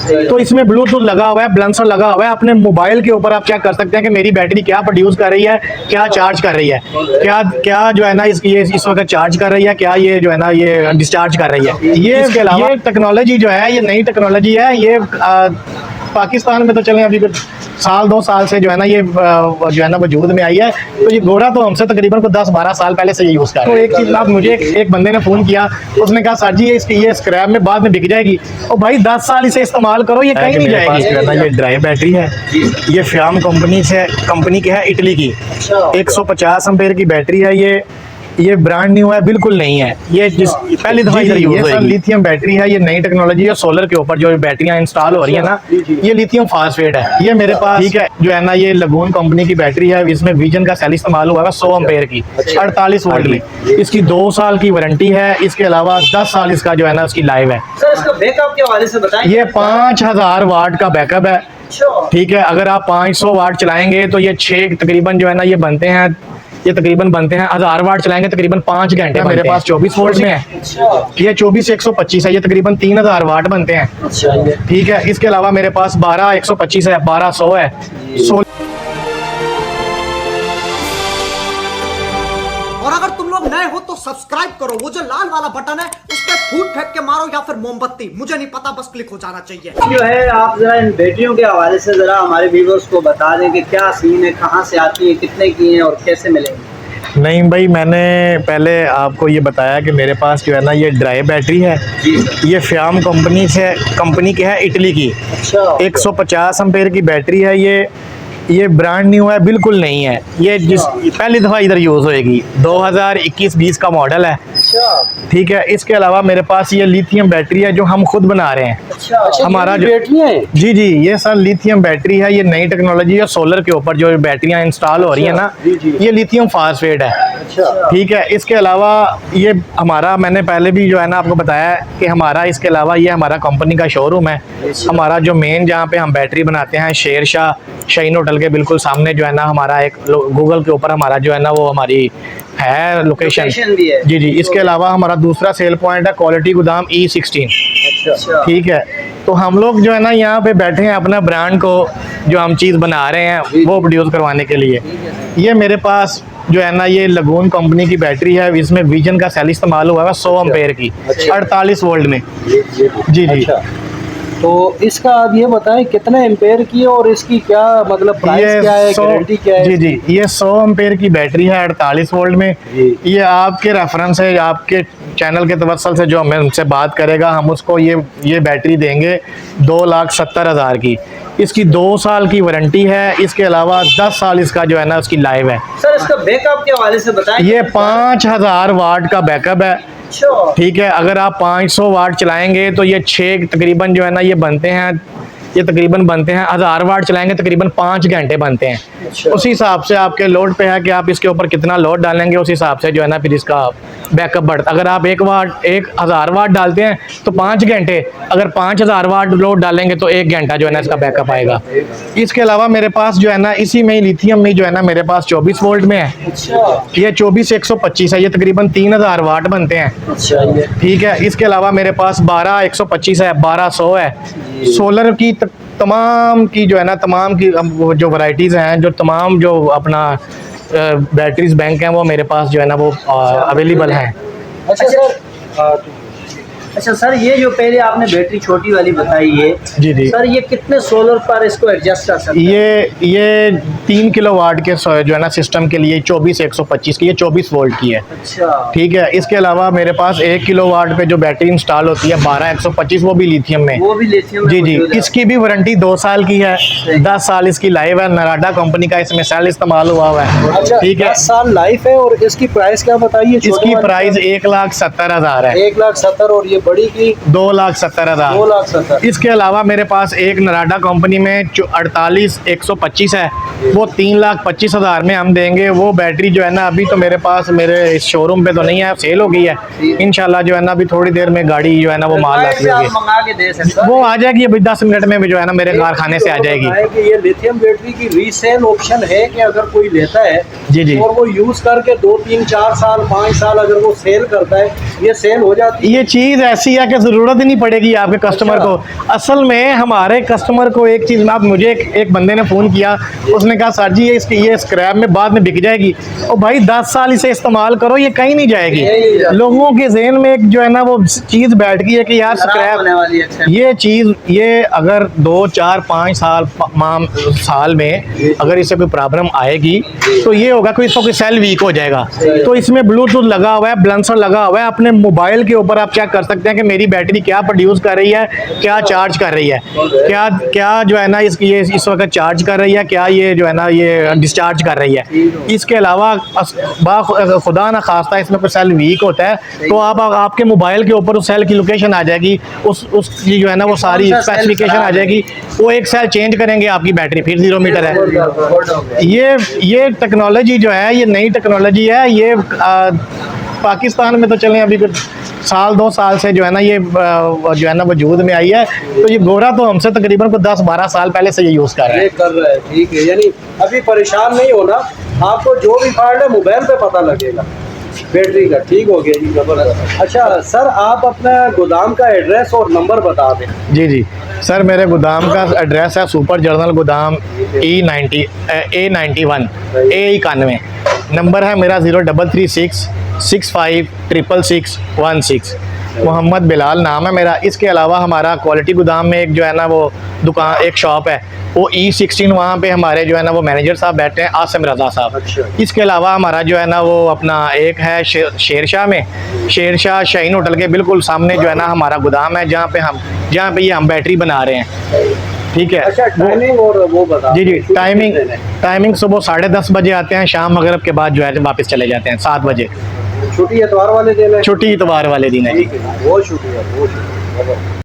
तो इसमें ब्लूटूथ लगा हुआ है, बैलेंसर लगा हुआ है। अपने मोबाइल के ऊपर आप चेक कर सकते हैं कि मेरी बैटरी क्या प्रोड्यूस कर रही है, क्या चार्ज कर रही है, क्या जो है ना ये इस वक्त चार्ज कर रही है, क्या ये जो है ना ये डिस्चार्ज कर रही है। ये इसके अलावा टेक्नोलॉजी जो है ये नई टेक्नोलॉजी है। ये पाकिस्तान में तो चलें अभी साल 2 साल से जो है ना ये जो है ना वजूद में आई है। तो ये घोड़ा तो हमसे तकरीबन को 10-12 साल पहले से ये यूज़ कर रहे हैं। तो एक चीज़ आप मुझे एक बंदे ने फ़ोन किया, उसने कहा सर जी ये स्क्रैप में बाद में बिक जाएगी। और भाई 10 साल इसे इस्तेमाल करो, ये कहीं नहीं जाएगी। ये ड्राई बैटरी है, ये फ्याम कंपनी की है, इटली की। 150 एम्पेयर की बैटरी है। ये ब्रांड न्यू है, बिल्कुल नहीं है। ये पहली दफा इधर यूज होगी। लिथियम बैटरी है, ये नई टेक्नोलॉजी है। सोलर के ऊपर जो बैटरियां इंस्टॉल हो रही है ना, ये लिथियम फास्फेट है। ये मेरे पास ठीक है जो है ना ये लगून कंपनी की बैटरी है। इसमें विजन का सेल इस्तेमाल हुआ है 100 एम्पेयर की, 48 वोल्ट में। इसकी 2 साल की वारंटी है। इसके अलावा 10 साल इसका जो है ना उसकी लाइव है। सर इसका बैकअप के हवाले से बताएं। ये 5000 वाट का बैकअप है। ठीक है, अगर आप 500 वाट चलाएंगे तो ये 6 तकरीबन जो है ना ये बनते हैं 1000 वाट चलाएंगे तकरीबन 5 घंटे। मेरे पास 24 वोल्ट में है। ये 24-125 है, ये तकरीबन 3000 वाट बनते हैं। ठीक है, इसके अलावा मेरे पास 12-125 है, 1200 है। और अगर तुम लोग नए हो तो सब्सक्राइब करो, वो जो लाल वाला बटन है उस पर फूट फेंक के मारो या फिर मोमबत्ती, मुझे नहीं पता, बस क्लिक हो जाना चाहिए। जो है आप जरा इन बैटरियों के हवाले से जरा हमारे व्यूअर्स को बता दें कि क्या सीन है, कहाँ से आती है, कितने की है और कैसे मिलेंगी। नहीं भाई, मैंने पहले आपको ये बताया कि मेरे पास जो है ना ये ड्राई बैटरी है। ये फ्याम कंपनी की है, इटली की। 150 एम्पेयर की बैटरी है। ये ब्रांड न्यू है, बिल्कुल नहीं है। ये पहली दफ़ा इधर यूज़ होएगी। 2021-20 का मॉडल है। ठीक है, इसके अलावा मेरे पास ये लिथियम बैटरी है जो हम खुद बना रहे हैं। हमारा जो बैटरियाँ है जी ये सर लिथियम बैटरी है। ये नई टेक्नोलॉजी है। सोलर के ऊपर जो बैटरियाँ इंस्टॉल हो रही है ना, ये लिथियम फास्फेट है। ठीक है, इसके अलावा ये हमारा, मैंने पहले भी जो है ना आपको बताया कि हमारा इसके अलावा ये हमारा कंपनी का शोरूम है। हमारा जो मेन जहाँ पे हम बैटरी बनाते हैं शेरशाह शाहीन होटल के बिल्कुल सामने जो है ना हमारा एक गूगल के ऊपर हमारा जो है ना वो हमारी है लोकेशन भी है। जी। इसके अलावा हमारा दूसरा सेल पॉइंट है क्वालिटी गोदाम E16। ठीक है, तो हम लोग जो है ना यहाँ पे बैठे हैं अपना ब्रांड को जो हम चीज़ बना रहे हैं वो प्रोड्यूस करवाने के लिए। ये मेरे पास जो है ना ये लगून कंपनी की बैटरी है। इसमें विजन का सेल इस्तेमाल हुआ है 100 एम्पेयर की, 48 वोल्ट में। जी। तो इसका आप ये बताएं कितने एम्पेयर की है और इसकी क्या मतलब प्राइस क्या है, गारंटी क्या है? जी ये 100 एम्पेयर की बैटरी है 48 वोल्ट में। ये आपके रेफरेंस है, आपके चैनल के तवस्सुल से जो हमें हमसे बात करेगा हम उसको ये बैटरी देंगे 2,70,000 की। इसकी 2 साल की वारंटी है। इसके अलावा 10 साल इसका जो है ना उसकी लाइव है। सर इसका बैकअप के हवाले से बताएं। ये 5000 वाट का बैकअप है। ठीक है, अगर आप 500 वाट चलाएंगे तो ये 6 तकरीबन जो है ना ये बनते हैं 1000 वाट चलाएंगे तकरीबन 5 घंटे बनते हैं। उसी हिसाब से आपके लोड पे है कि आप इसके ऊपर कितना लोड डालेंगे, उस हिसाब से जो है ना फिर इसका बैकअप बढ़ता। अगर आप 1000 वाट डालते हैं तो 5 घंटे, अगर 5000 वाट लोड डालेंगे तो 1 घंटा जो है ना इसका बैकअप आएगा। इसके अलावा मेरे पास जो है ना इसी में लिथियम में जो है ना मेरे पास 24 वोल्ट में है। ये 24-125 है, ये तकरीबन 3000 वाट बनते हैं। ठीक है, इसके अलावा मेरे पास 12-125 है, 1200 है। सोलर की तमाम की जो है ना जो वैरायटीज़ हैं, जो तमाम जो अपना बैटरीज बैंक हैं वो मेरे पास जो है ना वो अवेलेबल हैं। अच्छा सर, ये जो पहले आपने बैटरी छोटी वाली बताई है जी सर, ये कितने सोलर पर इसको एडजस्ट कर सकते हैं? ये 3 किलोवाट के जो है ना सिस्टम के लिए 24-125 की, ये 24 वोल्ट की है। अच्छा, ठीक है, इसके अलावा मेरे पास 1 किलोवाट पे जो बैटरी इंस्टॉल होती है 12-125, वो भी लिथियम में। वो भी लिथियम जी इसकी भी वारंटी 2 साल की है, 10 साल इसकी लाइव है। नराडा कंपनी का इसमें सेल इस्तेमाल हुआ है। ठीक है, 10 साल लाइफ है। और इसकी प्राइस क्या बताइए? इसकी प्राइस 1,70,000 है। 1,70,000 और ये बड़ी की 2,70,000। 2,70,000। इसके अलावा मेरे पास एक नराडा कंपनी में 48-125 है, वो 3,25,000 में हम देंगे। वो बैटरी जो है ना अभी तो मेरे पास मेरे इस शोरूम पे तो नहीं है, सेल हो गई है। इंशाल्लाह जो है ना अभी थोड़ी देर में गाड़ी जो है ना वो माल आती आप होगी, मंगा के दे सकते हो। वो आ जाएगी अभी 10 मिनट में भी जो है ना मेरे कारखाने से आ जाएगी। कि ये लिथियम बैटरी की रीसेल ऑप्शन है कि अगर कोई लेता है जी जी। और वो यूज करके 2, 3, 4 साल 5 साल अगर वो सेल करता है, ये सेल हो जाती है? ये चीज़ ऐसी है कि ज़रूरत ही नहीं पड़ेगी आपके कस्टमर को। असल में हमारे कस्टमर को एक चीज़, आप मुझे एक बंदे ने फ़ोन किया, उसने कहा सर जी ये स्क्रैप में बाद में बिक जाएगी। और भाई 10 साल इसे इस्तेमाल करो, ये कहीं नहीं जाएगी। लोगों के जहन में एक जो है ना वो चीज़ बैठ गई है कि यार खराब होने वाली है। स्क्रैप, ये चीज़ ये अगर 2, 4, 5 साल में अगर इसे कोई प्रॉब्लम आएगी तो ये होगा कि इसका कोई सेल वीक हो जाएगा। तो इसमें ब्लूटूथ लगा हुआ है, बैलेंसर लगा हुआ है। अपने मोबाइल के ऊपर आप चेक कर सकते हैं कि मेरी बैटरी क्या प्रोड्यूस कर रही है, क्या चार्ज कर रही है, क्या जो है ना ये इस वक्त चार्ज कर रही है, क्या ये जो है ना ये डिस्चार्ज कर रही है। इसके अलावा खुदा ना खास्ता इसमें कोई सेल वीक होता है तो आपके मोबाइल के ऊपर उस सेल की लोकेशन आ जाएगी, उसकी जो है ना वो सारी स्पेसिफिकेशन आ जाएगी। वो एक सेल चेंज करेंगे, आपकी बैटरी फिर 0 मीटर है। ये टेक्नोलॉजी जो है ये नई टेक्नोलॉजी है। ये पाकिस्तान में तो चलें अभी कुछ 1-2 साल से जो है ना ये जो है ना वजूद में आई है। तो ये गोरा तो हमसे तकरीबन को 10-12 साल पहले से ये यूज़ कर रहा है। ठीक है, यानी अभी परेशान नहीं होना, आपको जो भी फॉल्ट है मोबाइल पे पता लगेगा बैटरी का। ठीक हो गया जी, जबरदस्त। अच्छा सर, आप अपना गोदाम का एड्रेस और नंबर बता दें। जी जी सर, मेरे गोदाम का एड्रेस है सुपर जर्नल गोदाम A91 A91 नंबर है मेरा 0336 65 666 16। मोहम्मद बिलाल नाम है मेरा। इसके अलावा हमारा क्वालिटी गोदाम में एक जो है ना वो दुकान, एक शॉप है, वो E16, वहाँ पे हमारे जो है ना वो मैनेजर साहब बैठे हैं, आसिम रज़ा साहब। अच्छा। इसके अलावा हमारा जो है ना वो अपना एक है शेरशाह में, शेरशाह शाहीन होटल के बिल्कुल सामने जो है ना हमारा गोदाम है, जहाँ पे ये हम बैटरी बना रहे हैं। ठीक है। अच्छा, टाइमिंग और वो बता। जी जी, टाइमिंग सुबह 10:30 बजे आते हैं, शाम मगरब के बाद जो है वापस चले जाते हैं 7 बजे। छुट्टी इतवार वाले दिन है? छुट्टी इतवार वाले दिन है। बहुत शुक्रिया, बहुत शुक्रिया।